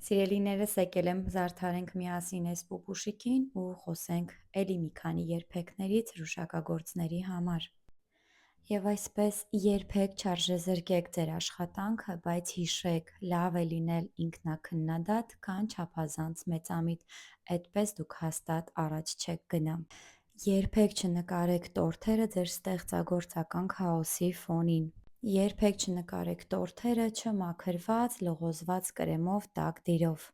Սիրելիներս, եկել եմ զարդարենք միասին այս պուպուշիկին ու խոսենք էլի մի քանի երբեքներից հրուշակագործների համար։ Եվ այսպես երբեք չարժե զրկեք ձեր աշխատանքը, բայց հիշեք, լավ է լինել ինքնաքննադատ, քան չափազանց մեծամիտ, այդպես դուք հաստատ առաջ չեք գնա։ Երբեք չնկարեք տորթերը ձեր ստեղծագործական քաոսի ֆոնին։ Երբեք չնկարեք տորթերը չմաքրված, լղոզված կրեմով տաք դիրով։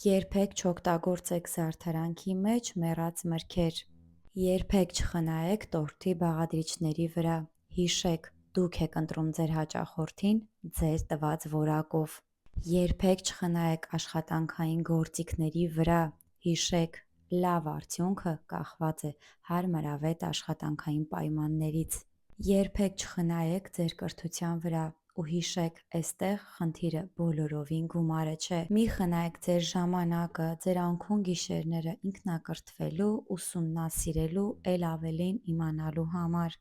Երբեք չօգտագործեք զարդարանքի մեջ մեռած մրգեր։ Երբեք չխնայեք տորթի բաղադրիչների վրա։ Հիշեք, դուք եք ընտրում ձեր հաճախորդին ձեր տված որակով։ Երբեք չխնայեք աշխատանքային գործիքների վրա։ Հիշեք, լավ արդյունքը կախված է հարմարավետ աշխատանքային պայմաններից։ Երբեք չխնայեք ձեր կրթության վրա ու հիշեք, էստեղ խնդիրը բոլորովին գումարը չէ։ Մի խնայեք ձեր ժամանակը, ձեր անքուն գիշերները ինքնակրթվելու, ուսումնասիրելու, էլ ավելին իմանալու համար։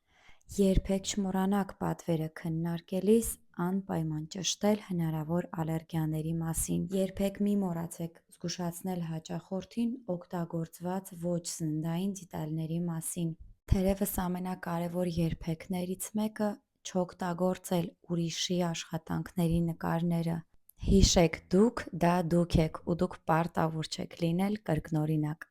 Երբեք չմոռանաք պատվերը քննարկելիս անպայման ճշտել հնարավոր ալերգիաների մասին։ Երբեք մի մոռացեք զգուշացնել հաճախորդին օգտագործված ոչ սննդային դետալների մասին։ Թերևս ամենակարևոր երբեքներից մեկը չօգտագործել ուրիշի աշխատանքների նկարները։ Հիշեք, դուք դա դուք եք ու դուք պարտավոր չեք լինել կրկնօրինակ։